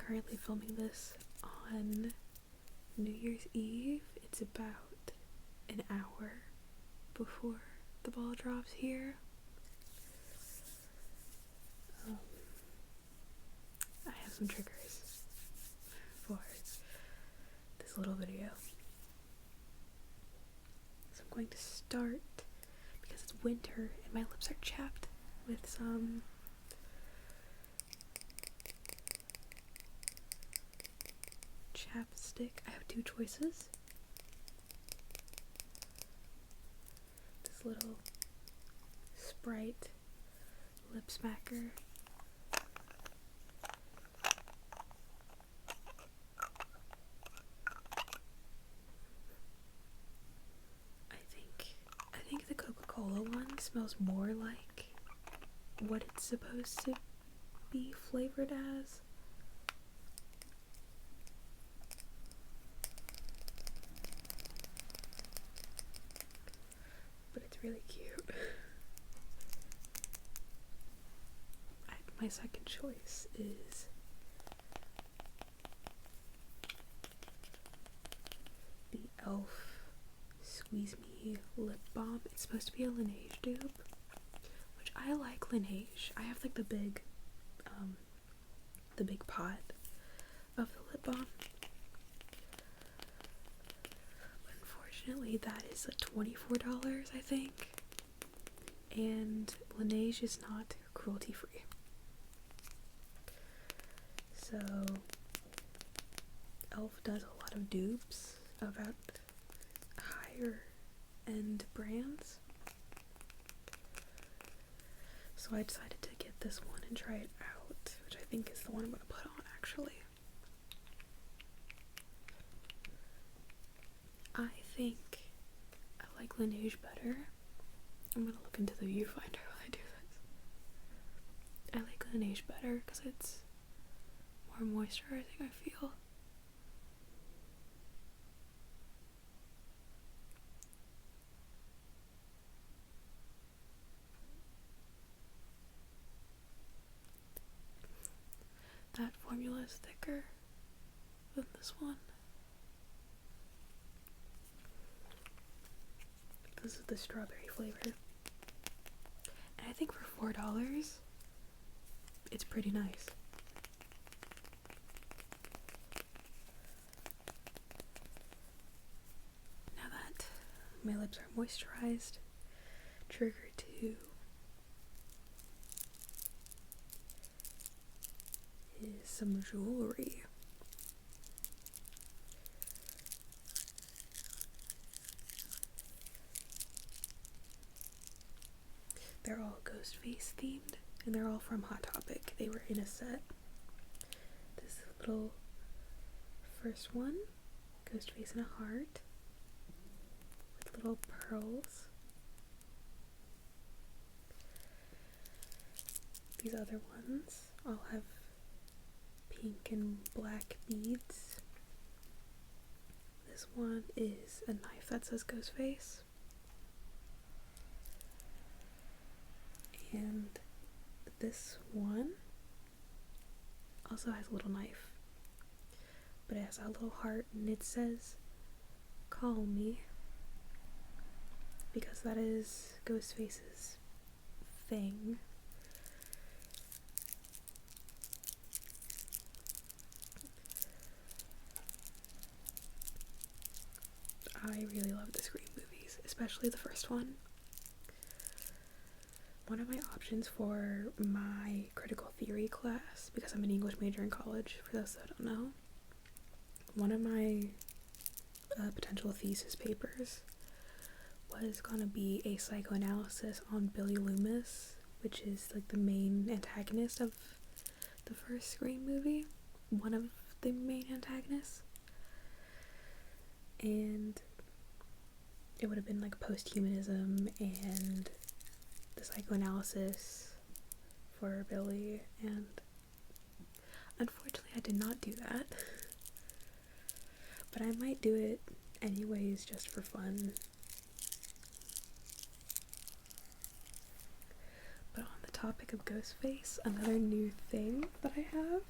currently filming this on New Year's Eve. It's about an hour before the ball drops here. I have some triggers for this little video. So I'm going to start, because it's winter and my lips are chapped, with some Chapstick. I have two choices. This little Sprite lip smacker. I think the Coca-Cola one smells more like what it's supposed to be flavored as. But it's really cute. My second choice is the e.l.f. Squeeze Me Lip Balm. It's supposed to be a Laneige dupe, which I like Laneige. I have like the big pot of the lip balm. Unfortunately, that is like $24, I think, and Laneige is not cruelty free. So e.l.f. does a lot of dupes about higher end brands. So I decided to get this one and try it out, which I think is the one I'm going to put on actually. I think I like Laneige better. I'm going to look into the viewfinder while I do this. I like Laneige better because it's more moisturizing, I feel. That formula is thicker than this one. This is the strawberry flavor. And I think for $4, it's pretty nice. Now that my lips are moisturized, trigger 2 is some jewelry. They're all Ghostface themed, and they're all from Hot Topic. They were in a set. This little first one, Ghostface in a heart, with little pearls. These other ones all have pink and black beads. This one is a knife that says Ghostface. And this one also has a little knife, but it has a little heart and it says "Call Me," because that is Ghostface's thing. I really love the Scream movies, especially the first one. One of my options for my critical theory class, because I'm an English major in college, for those that don't know, one of my potential thesis papers was gonna be a psychoanalysis on Billy Loomis, which is like the main antagonist of the first Scream movie, one of the main antagonists. And it would have been like posthumanism and the psychoanalysis for Billy, and unfortunately I did not do that, but I might do it anyways just for fun. But on the topic of Ghostface, another new thing that I have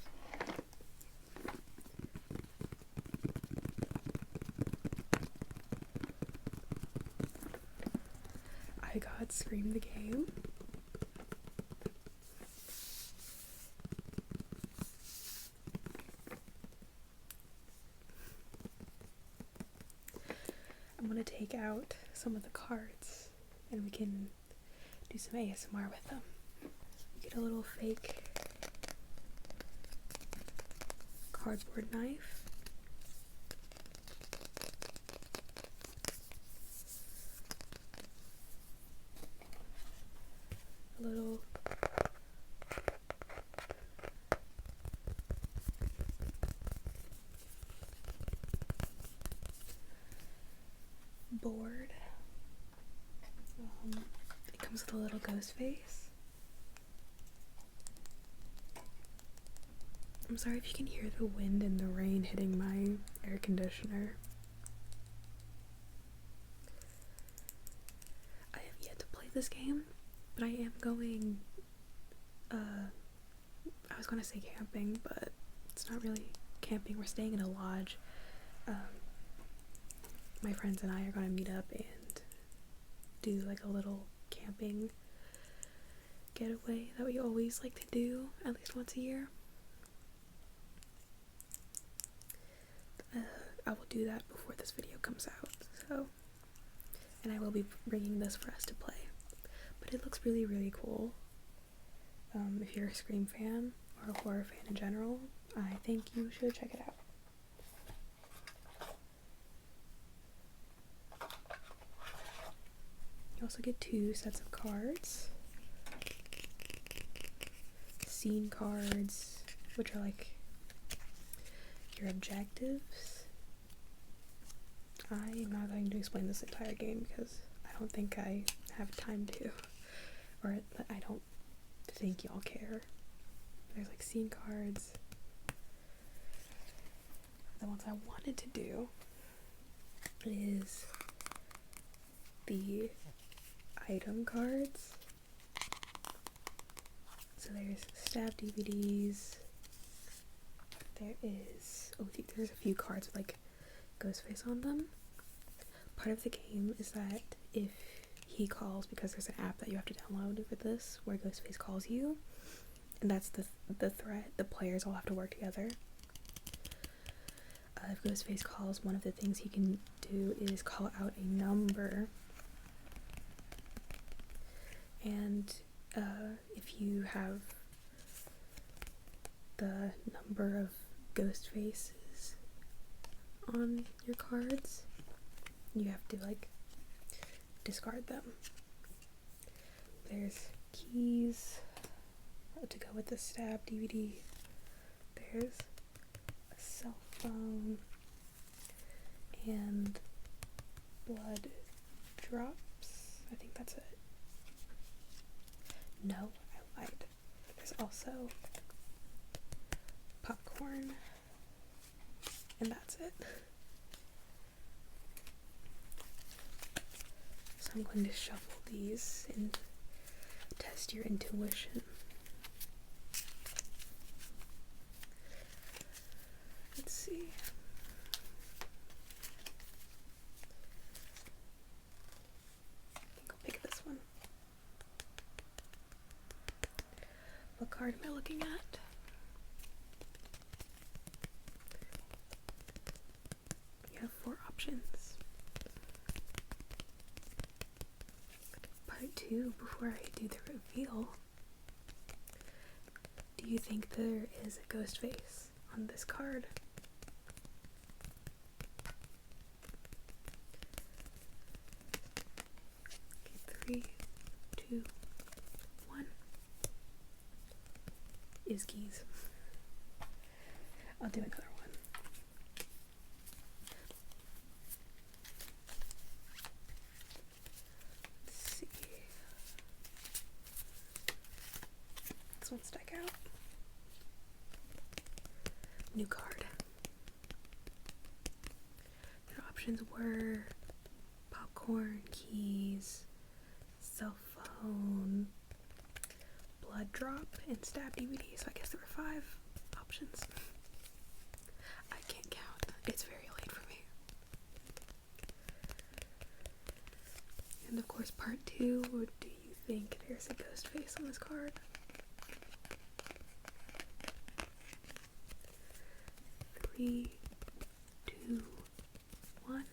I got Scream the Game. I'm gonna take out some of the cards and we can do some ASMR with them. Get a little fake cardboard knife. A little board. It comes with a little ghost face. I'm sorry if you can hear the wind and the rain hitting my air conditioner. I have yet to play this game, but I am going, I was gonna say camping, but it's not really camping. We're staying in a lodge. My friends and I are gonna meet up and do like a little camping getaway that we always like to do at least once a year. I will do that before this video comes out, so, and I will be bringing this for us to play, but it looks really, really cool. If you're a Scream fan or a horror fan in general, I think you should check it out. You also get 2 sets of cards. Scene cards, which are like your objectives. I am not going to explain this entire game because I don't think I have time to, or I don't think y'all care. There's like scene cards. The ones I wanted to do is the item cards. So there's stab DVDs. There's a few cards with like Ghostface on them. Part of the game is that if he calls, because there's an app that you have to download for this where Ghostface calls you, and that's the threat. The players all have to work together. If Ghostface calls, one of the things he can do is call out a number, and if you have the number of ghost faces on your cards, you have to like discard them. There's keys to go with the stab DVD. There's a cell phone and blood drops. I think that's it. No, I lied. There's also popcorn, and that's it. So I'm going to shuffle these and test your intuition. Let's see. I think I'll pick this one. What card am I looking at? You have 4 options. Part 2, before I do the reveal. Do you think there is a ghost face on this card? Okay, 3, 2, 1. Is keys. I'll do another one. Let's see. This one stuck out. New card. Their options were popcorn, keys, cell phone, blood drop, and stab DVD. So I guess there were 5 options. I can't count. It's very late for me. And of course, part 2, or do you think there's a ghost face on this card? 3, 2, 1.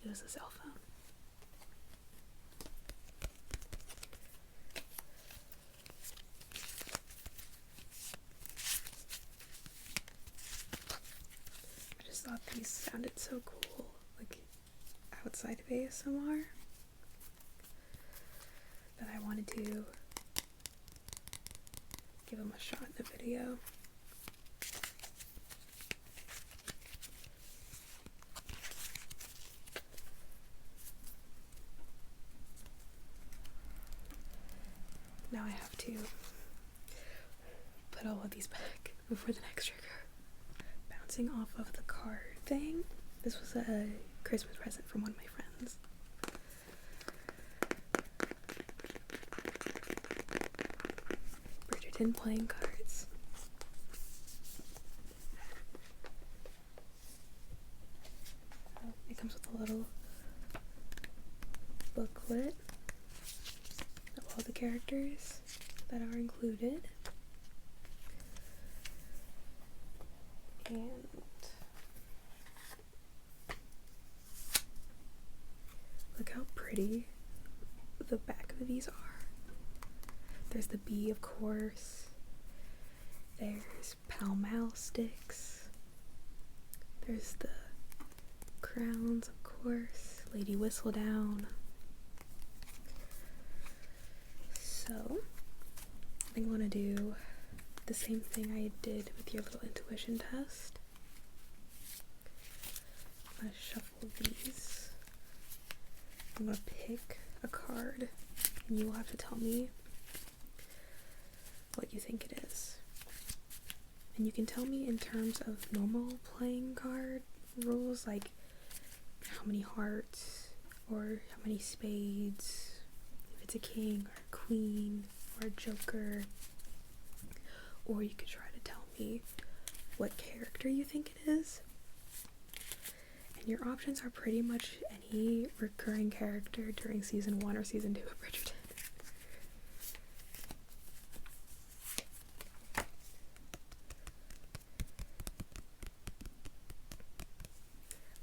It was a cell phone. I just thought these sounded so cool, like outside of ASMR, that I wanted to give them a shot in the video. Now I have to put all of these back before the next trigger. Bouncing off of the card thing. This was a Christmas present from one of my friends. Bridgerton playing cards. It comes with a little booklet of all the characters that are included. And look how pretty the back of these are. There's the bee, of course. There's Pall Mall sticks. There's the crowns, of course. Lady Whistledown. So, I think I want to do the same thing I did with your little intuition test. I'm going to shuffle these. I'm going to pick a card, and you will have to tell me what you think it is. And you can tell me in terms of normal playing card rules, like how many hearts, or how many spades, if it's a king or a queen or a joker. Or you could try to tell me what character you think it is. And your options are pretty much any recurring character during season 1 or season 2 of Bridgerton. I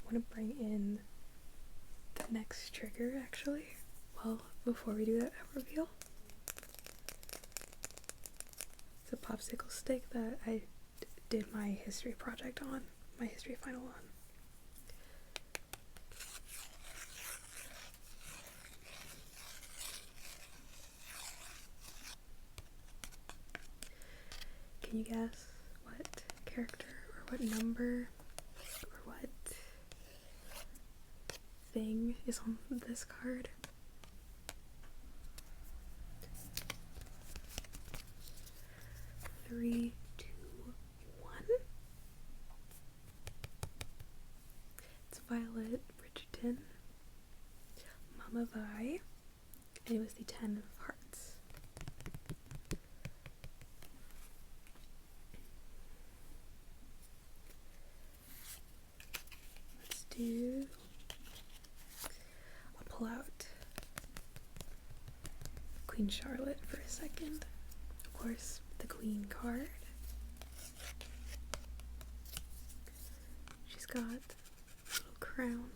want to bring in the next trigger, actually. Well, before we do that reveal. It's a Popsicle Stick that I did my history project on, my history final on. Can you guess what character or what number or what thing is on this card? Three, two, one. It's Violet Bridgerton, Mama Vi, and it was the 10 of Hearts. Let's do. I'll pull out Queen Charlotte for a second. Of course, the Queen card. She's got a little crown.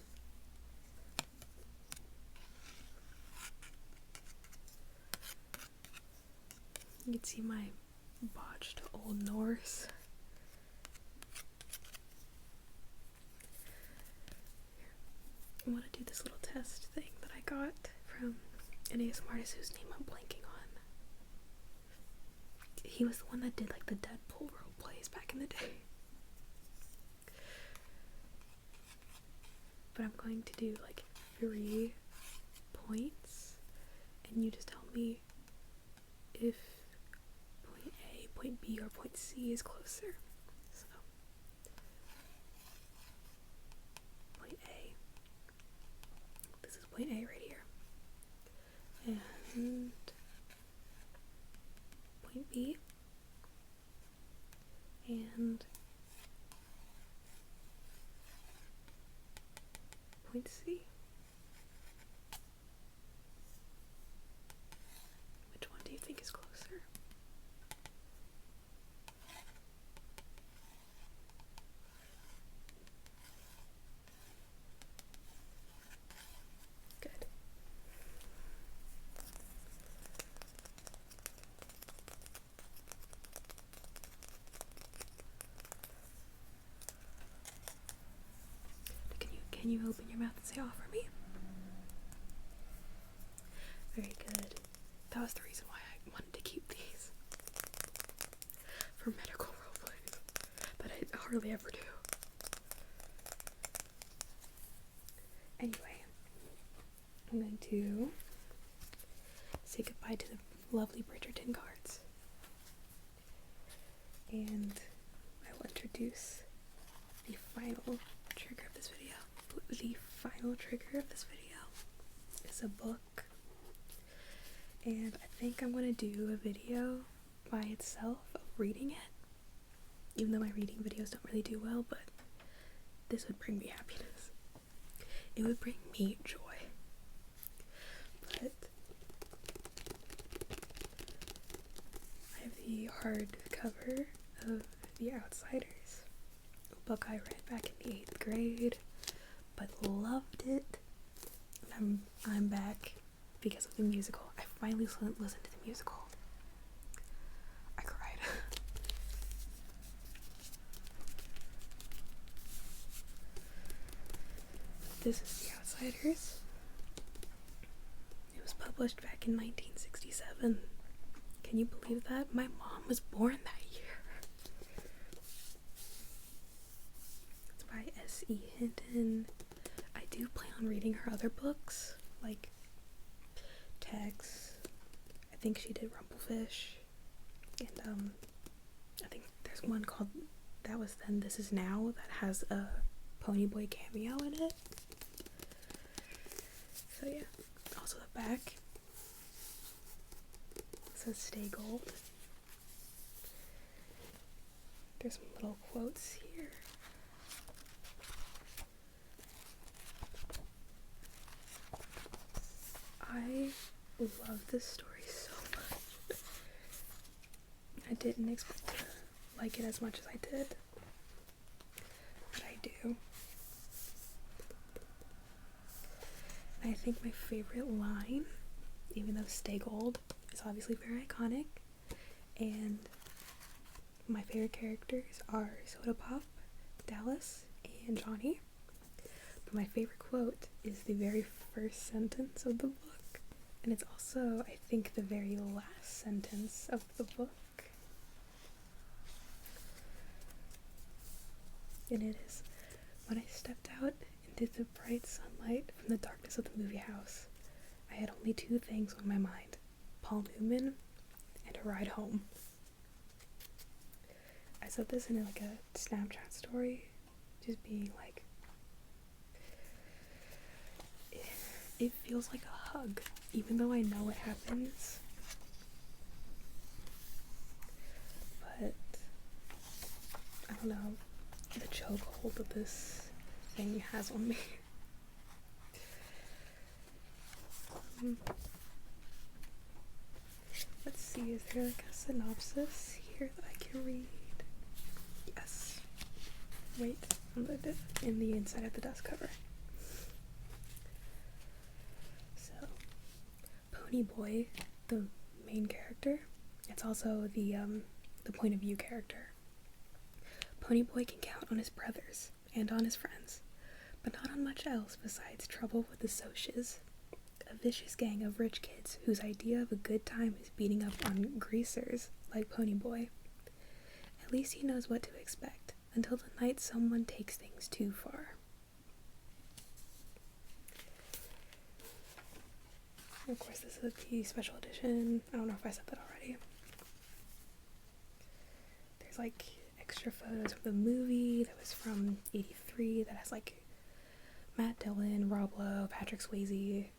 You can see my botched Old Norse. I want to do this little test thing that I got from an ASMR artist whose name I'm blanking on. He was the one that did like the Deadpool role plays back in the day. But I'm going to do like 3 points, and you just tell me if point A, point B, or point C is closer. So, point A. This is point A right here. And point B. And point point C. Which one do you think is closer? Good. Can you open your mouth and say "off" for me? Very good. That was the reason why I wanted to keep these for medical roleplays that I hardly ever do. Anyway, I'm going to say goodbye to the lovely Bridgerton cards, and I will introduce the final trigger of this video. The final trigger of this video is a book, and I think I'm going to do a video by itself of reading it, even though my reading videos don't really do well, but this would bring me happiness. It would bring me joy. But I have the hardcover of The Outsiders, a book I read back in the 8th grade, but loved it. And I'm back because of the musical. I finally listened to the musical. I cried. This is The Outsiders. It was published back in 1967. Can you believe that? My mom was born that year. It's by S.E. Hinton. I do plan on reading her other books, like Tex. I think she did Rumplefish. And I think there's one called That Was Then, This Is Now that has a Ponyboy cameo in it. So yeah. Also the back says "Stay Gold." There's some little quotes here. I love this story so much. I didn't expect to like it as much as I did, but I do. I think my favorite line, even though "Stay Gold" is obviously very iconic, and my favorite characters are Soda Pop, Dallas, and Johnny, but my favorite quote is the very first sentence of the book, and it's also, I think, the very last sentence of the book. And it is, "When I stepped out into the bright sunlight from the darkness of the movie house, I had only two things on my mind: Paul Newman and a ride home." I said this in like a Snapchat story, just being like, it feels like a hug, even though I know what happens. But I don't know, the chokehold that this thing has on me. Let's see, is there like a synopsis here that I can read? Yes. Wait, in the inside of the dust cover. So, Ponyboy, the main character, it's also the point of view character. Ponyboy can count on his brothers and on his friends, but not on much else besides trouble with the Socias, a vicious gang of rich kids whose idea of a good time is beating up on greasers like Ponyboy. At least he knows what to expect, until the night someone takes things too far. And of course, this is the special edition. I don't know if I said that already. There's like extra photos of the movie that was from '83 that has like Matt Dillon, Rob Lowe, Patrick Swayze,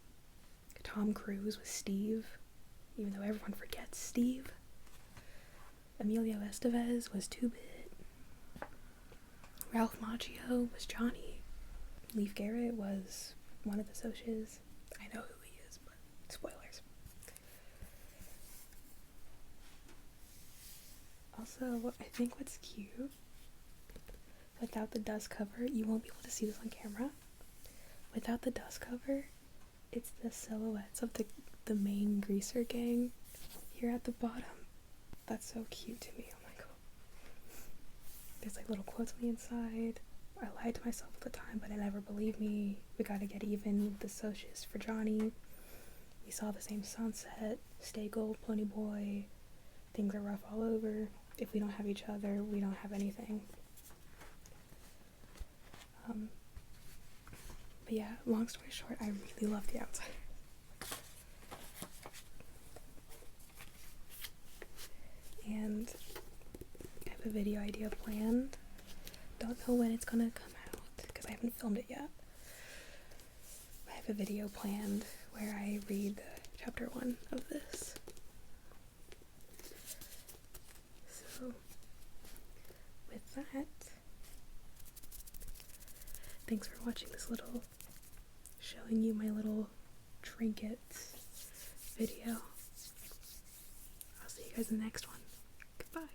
Tom Cruise with Steve, even though everyone forgets Steve. Emilio Estevez was 2-Bit. Ralph Macchio was Johnny. Leif Garrett was one of the Socs. I know who he is, but spoilers. Also, I think what's cute, without the dust cover, you won't be able to see this on camera. Without the dust cover, it's the silhouettes of the main greaser gang here at the bottom. That's so cute to me. Oh my god. There's like little quotes on the inside. I lied to myself at the time, but it never believed me. We gotta get even. The Socs for Johnny. We saw the same sunset. Stay gold, Pony Boy. Things are rough all over. If we don't have each other, we don't have anything. But yeah, long story short, I really love The Outsiders. And I have a video idea planned. Don't know when it's gonna come out because I haven't filmed it yet. I have a video planned where I read chapter 1 of this. So, with that, thanks for watching this little, showing you my little trinkets video. I'll see you guys in the next one. Goodbye.